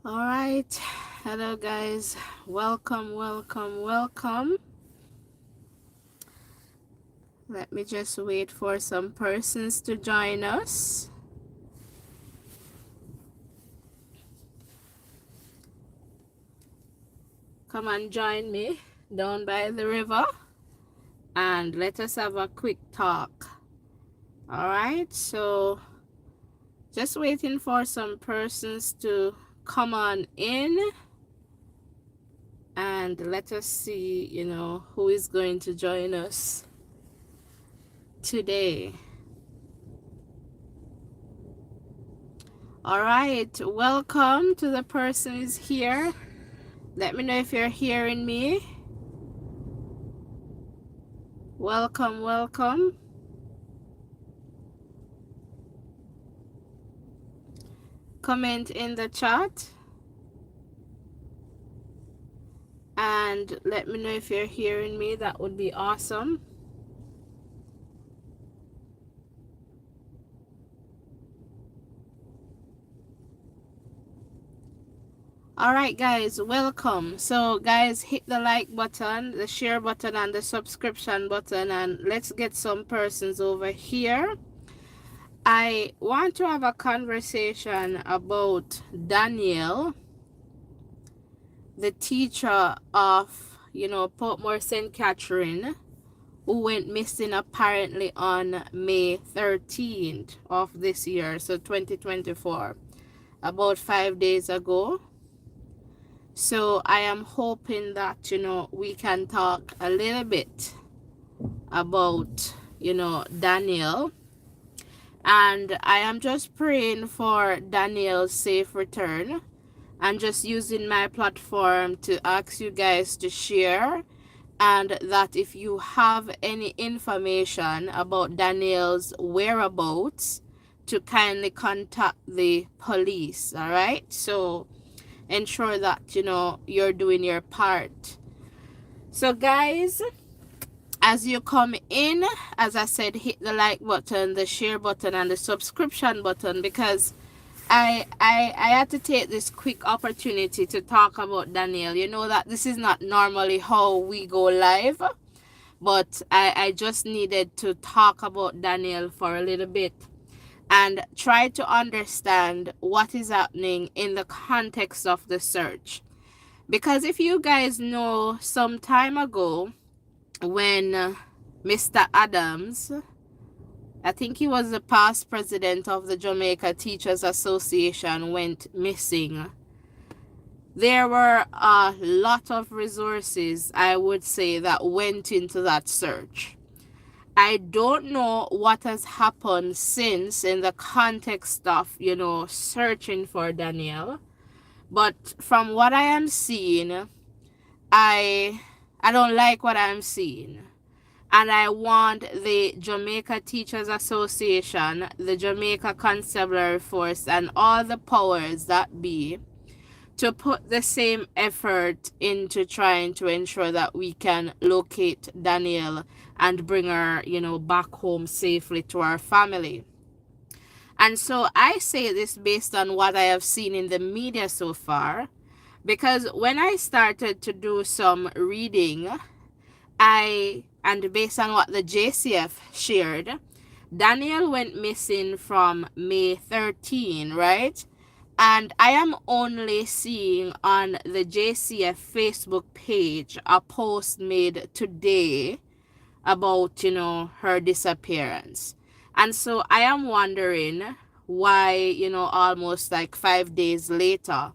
All right. Hello, guys. Welcome, welcome, welcome. Let me just wait for some persons to join us. Come and join me down by the river and let us have a quick talk. All right. So, just waiting for some persons to come on in and let us see, who is going to join us today. All right, welcome to the person who's here. Let me know if you're hearing me. Welcome, welcome. Comment in the chat and let me know if you're hearing me. That would be awesome. All right, guys, welcome. So guys, hit the like button, the share button, and the subscription button, and let's get some persons over here. I want to have a conversation about Danielle, the teacher of Portmore St. Catherine, who went missing apparently on May 13th of this year, so 2024, about 5 days ago. So I am hoping that we can talk a little bit about Danielle, and I am just praying for Danielle's safe return and just using my platform to ask you guys to share, and that if you have any information about Danielle's whereabouts, to kindly contact the police. All right, so ensure that you're doing your part. So guys, as you come in, as I said, hit the like button, the share button, and the subscription button, because I had to take this quick opportunity to talk about Danielle. You know that this is not normally how we go live, but I just needed to talk about Danielle for a little bit and try to understand what is happening in the context of the search. Because if you guys know, some time ago when Mr. Adams, I think he was the past president of the Jamaica Teachers Association, went missing, there were a lot of resources, I would say, that went into that search. I don't know what has happened since in the context of, searching for Danielle. But from what I am seeing, I don't like what I'm seeing. And I want the Jamaica Teachers Association, the Jamaica Constabulary Force, and all the powers that be to put the same effort into trying to ensure that we can locate Danielle and bring her, back home safely to our family. And so I say this based on what I have seen in the media so far, because when I started to do some reading, and based on what the JCF shared, Danielle went missing from May 13, right? And I am only seeing on the JCF Facebook page a post made today about, her disappearance. And so I am wondering why, almost like 5 days later.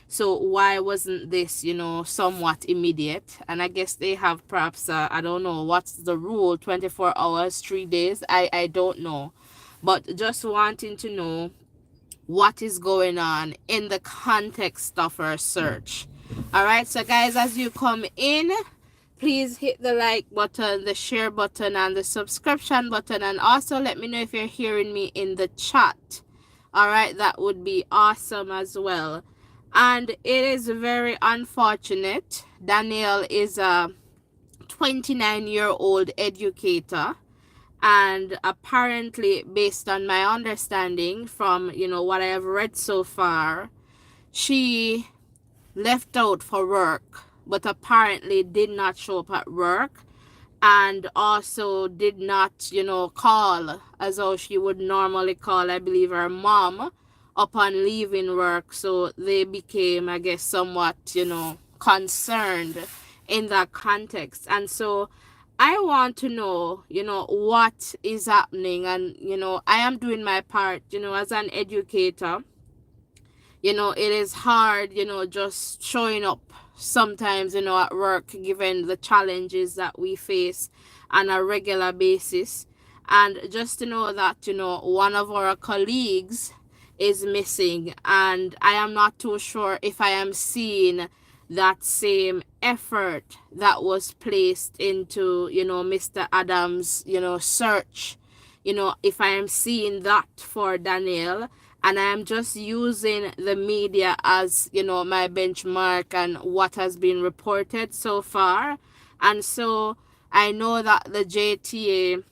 So why wasn't this, somewhat immediate? And I guess they have perhaps, I don't know, what's the rule, 24 hours, 3 days? I don't know. But just wanting to know what is going on in the context of our search. All right, so guys, as you come in, please hit the like button, the share button, and the subscription button, and also let me know if you're hearing me in the chat. All right, that would be awesome as well. And it is very unfortunate. Danielle is a 29-year-old educator, and apparently, based on my understanding from what I have read so far, she left out for work, but apparently did not show up at work, and also did not, call as how she would normally call, I believe, her mom upon leaving work. So they became, I guess, somewhat, concerned in that context. And so I want to know, what is happening. And, I am doing my part, as an educator. It is hard, just showing up sometimes, at work, given the challenges that we face on a regular basis. And just to know that, one of our colleagues is missing, and I am not too sure if I am seeing that same effort that was placed into, Mr. Adams, search, if I am seeing that for Danielle, and I am just using the media as, my benchmark and what has been reported so far. And so I know that the JTA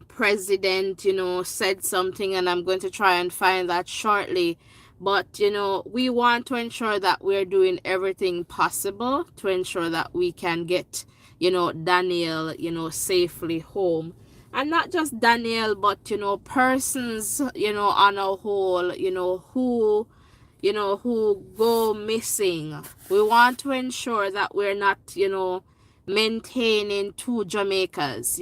president, said something, and I'm going to try and find that shortly. But, we want to ensure that we're doing everything possible to ensure that we can get, Danielle, safely home. And not just Danielle, but, persons, on a whole, who go missing. We want to ensure that we're not, maintaining two Jamaicas,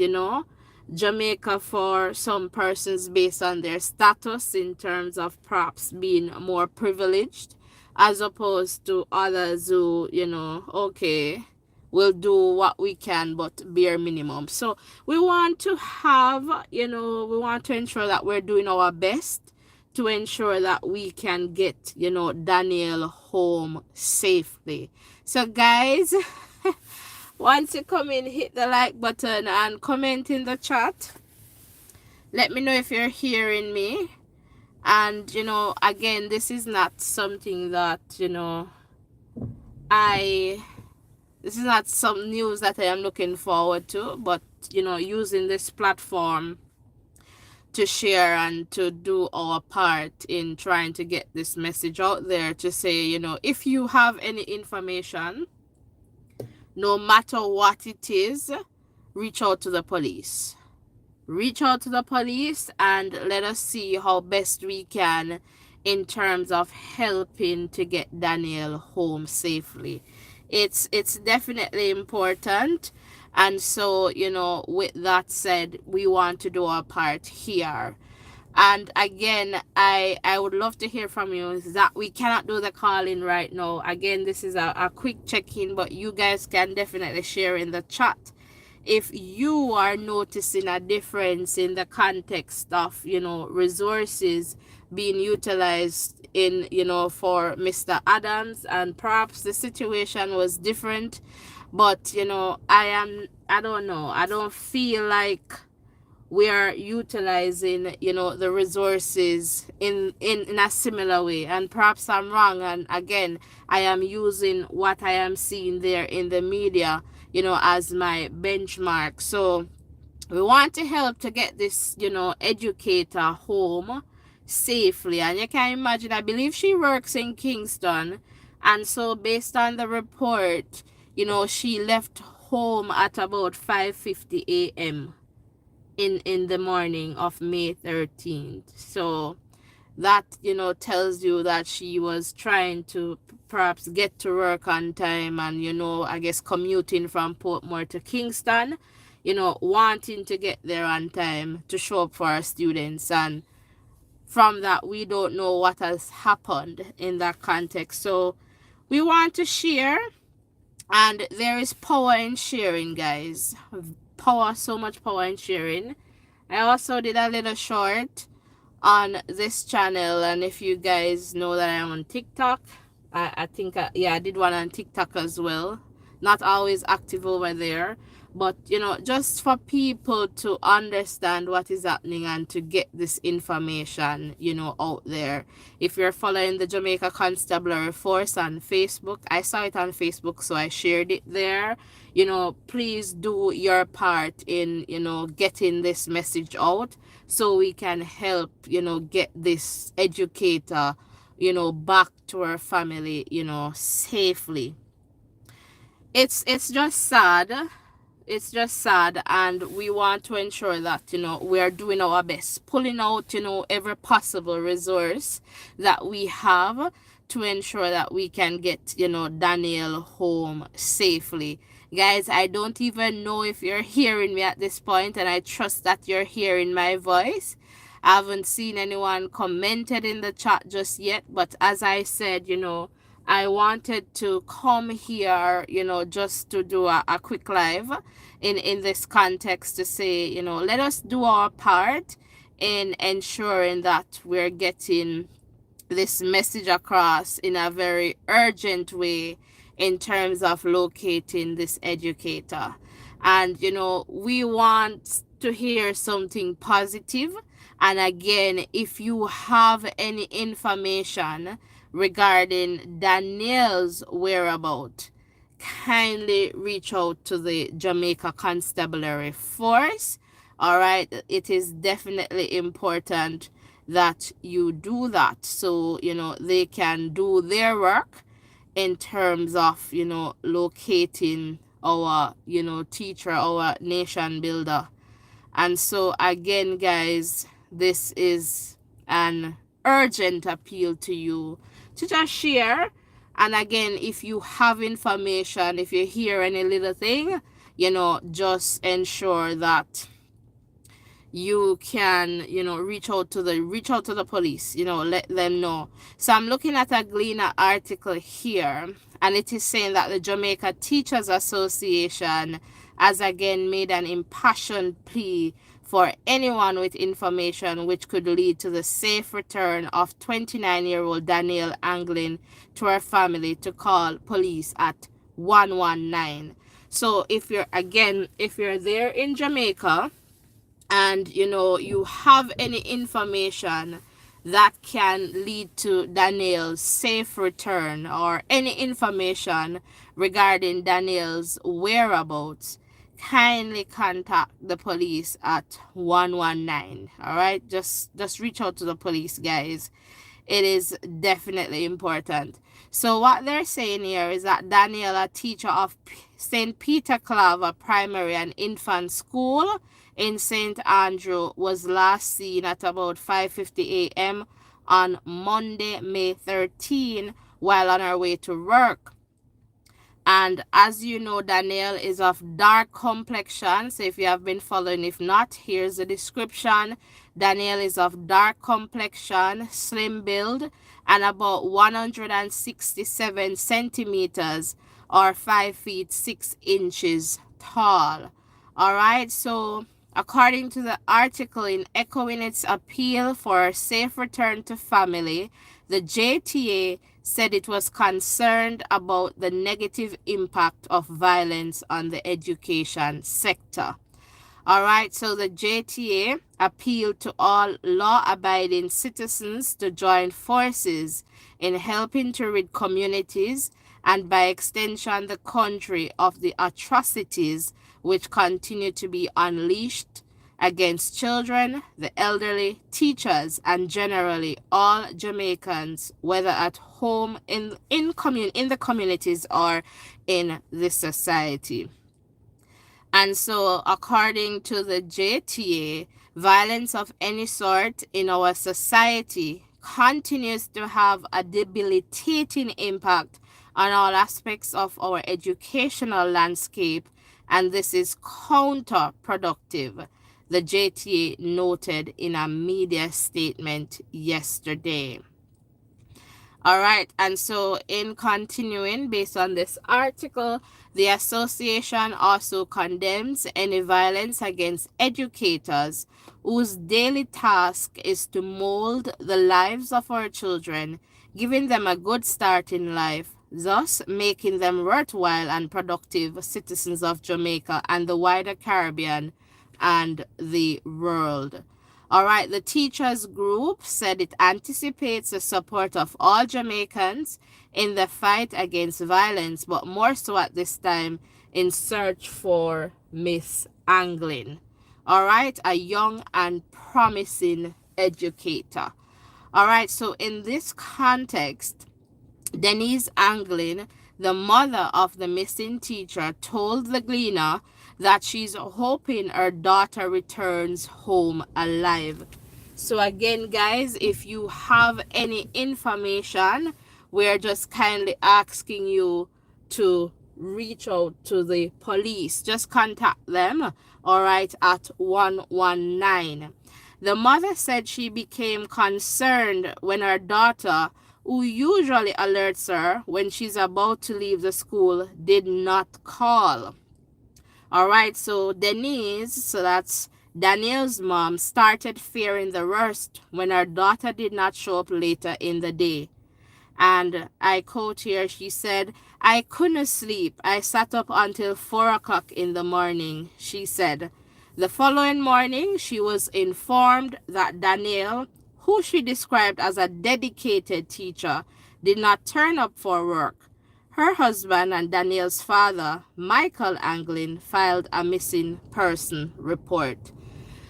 Jamaica for some persons based on their status in terms of perhaps being more privileged, as opposed to others who, okay, will do what we can but bare minimum. So we want to have, we want to ensure that we're doing our best to ensure that we can get, Danielle home safely. So guys, once you come in, hit the like button and comment in the chat. Let me know if you're hearing me. And, again, this is not something that, this is not some news that I am looking forward to, but, using this platform to share and to do our part in trying to get this message out there to say, if you have any information, no matter what it is, reach out to the police. Reach out to the police and let us see how best we can in terms of helping to get Danielle home safely. It's definitely important. And so, with that said, we want to do our part here. And again, I would love to hear from you. That we cannot do the calling right now. Again, this is a quick check-in, but you guys can definitely share in the chat if you are noticing a difference in the context of, resources being utilized in, for Mr. Adams, and perhaps the situation was different. But, I don't know. I don't feel like we are utilizing, the resources in a similar way. And perhaps I'm wrong. And again, I am using what I am seeing there in the media, as my benchmark. So we want to help to get this, educator home safely. And you can imagine, I believe she works in Kingston. And so based on the report, she left home at about 5:50 a.m. in the morning of May 13th. So that, tells you that she was trying to perhaps get to work on time, and, I guess commuting from Portmore to Kingston, wanting to get there on time to show up for our students. And from that, we don't know what has happened in that context. So we want to share, and there is power in sharing, guys. Power, so much power in sharing. I also did a little short on this channel, and if you guys know that I'm on TikTok, I think I did one on TikTok as well. Not always active over there, but just for people to understand what is happening and to get this information out there. If you're following the Jamaica Constabulary Force on Facebook, I saw it on Facebook, so I shared it there. Please do your part in getting this message out so we can help get this educator back to her family, safely. It's just sad. It's just sad, and we want to ensure that we are doing our best, pulling out every possible resource that we have to ensure that we can get Danielle home safely. Guys, I don't even know if you're hearing me at this point, and I trust that you're hearing my voice. I haven't seen anyone commented in the chat just yet, but as I said, I wanted to come here, just to do a quick live in this context to say, let us do our part in ensuring that we're getting this message across in a very urgent way in terms of locating this educator. And we want to hear something positive. And again, if you have any information regarding Danielle's whereabouts, kindly reach out to the Jamaica Constabulary Force. All right, it is definitely important that you do that, so they can do their work in terms of locating our teacher, our nation builder. And so again, guys, this is an urgent appeal to you to just share. And again, if you have information, if you hear any little thing, just ensure that you can reach out to the police, let them know. So I'm looking at a Gleaner article here, and it is saying that the Jamaica Teachers Association has again made an impassioned plea for anyone with information which could lead to the safe return of 29-year-old Danielle Anglin to her family to call police at 119. So if you're there in Jamaica, and you have any information that can lead to Danielle's safe return, or any information regarding Danielle's whereabouts, kindly contact the police at 119. All right, just reach out to the police, guys. It is definitely important. So what they're saying here is that Danielle, a teacher of St. Peter Claver Primary and Infant School in St. Andrew, was last seen at about 5:50 a.m. on Monday, May 13, while on her way to work. And as you know, Danielle is of dark complexion. So if you have been following, if not, here's the description. Danielle is of dark complexion, slim build, and about 167 centimeters, or 5 feet 6 inches tall. All right, so according to the article, in echoing its appeal for a safe return to family, the JTA said it was concerned about the negative impact of violence on the education sector. All right, so the JTA appealed to all law-abiding citizens to join forces in helping to rid communities, and by extension the country, of the atrocities which continue to be unleashed against children, the elderly, teachers, and generally all Jamaicans, whether at home, in the communities, or in the society. And so, according to the JTA, violence of any sort in our society continues to have a debilitating impact on all aspects of our educational landscape, and this is counterproductive, the JTA noted in a media statement yesterday. All right, and so in continuing, based on this article, the association also condemns any violence against educators whose daily task is to mold the lives of our children, giving them a good start in life, thus making them worthwhile and productive citizens of Jamaica and the wider Caribbean and the world. All right, the teachers group said it anticipates the support of all Jamaicans in the fight against violence, but more so at this time in search for Miss Anglin. All right, a young and promising educator. All right, so in this context, Denise Anglin, the mother of the missing teacher, told the Gleaner that she's hoping her daughter returns home alive. So, again, guys, if you have any information, we're just kindly asking you to reach out to the police. Just contact them, all right, at 119. The mother said she became concerned when her daughter, who usually alerts her when she's about to leave the school, did not call. All right, so Denise, so that's Danielle's mom, started fearing the worst when her daughter did not show up later in the day. And I quote here, she said, "I couldn't sleep. I sat up until 4 o'clock in the morning," she said. The following morning, she was informed that Danielle, who she described as a dedicated teacher, did not turn up for work. Her husband and Danielle's father, Michael Anglin, filed a missing person report.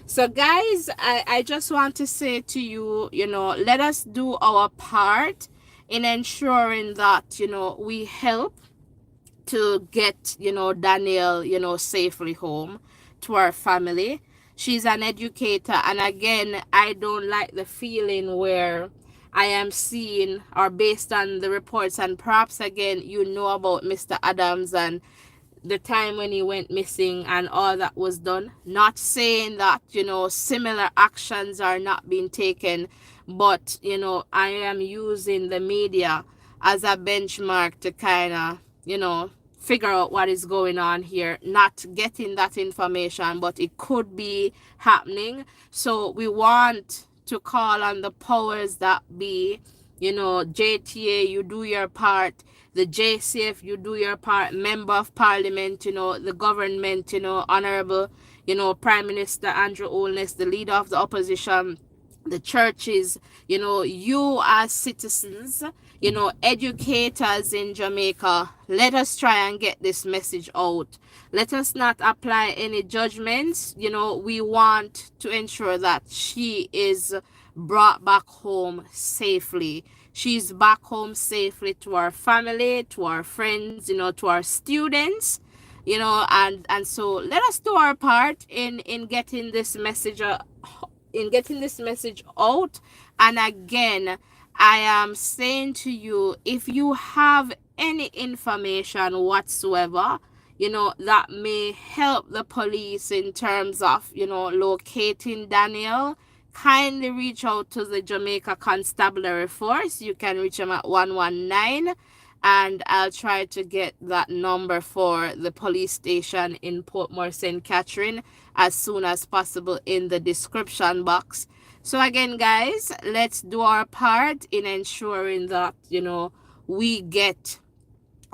So, guys, I just want to say to you, let us do our part in ensuring that, we help to get, Danielle, safely home to our family. She's an educator. And again, I don't like the feeling where I am seeing, or based on the reports, and perhaps again, about Mr. Adams and the time when he went missing and all that was done. Not saying that, similar actions are not being taken, but, I am using the media as a benchmark to kind of, figure out what is going on here. Not getting that information, but it could be happening. So we want to call on the powers that be. JTA, you do your part. The JCF, you do your part. Member of Parliament, the government, Honorable, Prime Minister Andrew Holness, the leader of the opposition, the churches, you as citizens, educators in Jamaica, let us try and get this message out. Let us not apply any judgments. We want to ensure that she is brought back home safely. She's back home safely to our family, to our friends, to our students, and so let us do our part in getting this message out. And again, I am saying to you, if you have any information whatsoever, that may help the police in terms of, locating Danielle, kindly reach out to the Jamaica Constabulary Force. You can reach them at 119, and I'll try to get that number for the police station in Portmore, St. Catherine, as soon as possible in the description box. So again, guys, let's do our part in ensuring that, we get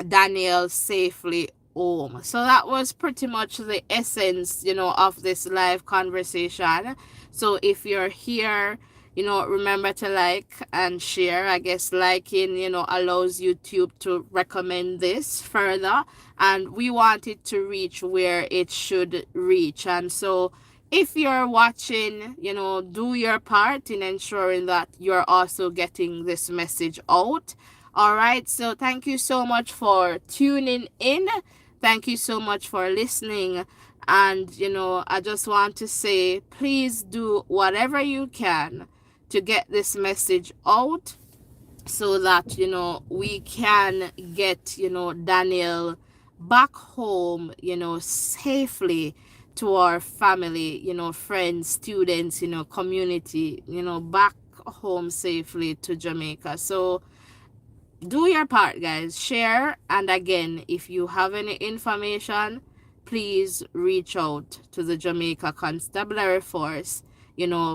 Danielle safely home. So that was pretty much the essence, of this live conversation. So if you're here, remember to like and share. I guess liking, allows YouTube to recommend this further. And we want it to reach where it should reach. And so if you're watching, do your part in ensuring that you're also getting this message out. All right. So thank you so much for tuning in. Thank you so much for listening. And, I just want to say, please do whatever you can to get this message out so that, we can get, Danielle back home, safely to our family, friends, students, community, back home safely to Jamaica. So do your part, guys. Share. And again, if you have any information, please reach out to the Jamaica Constabulary Force.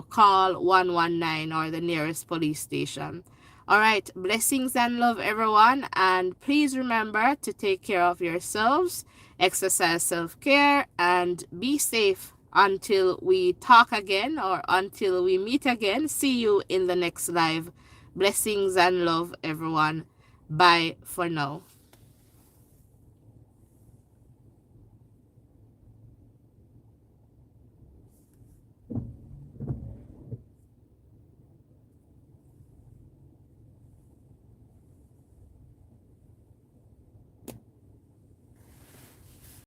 Call 119 or the nearest police station. All right. Blessings and love, everyone. And please remember to take care of yourselves, exercise self-care, and be safe until we talk again or until we meet again. See you in the next live. Blessings and love, everyone. Bye for now.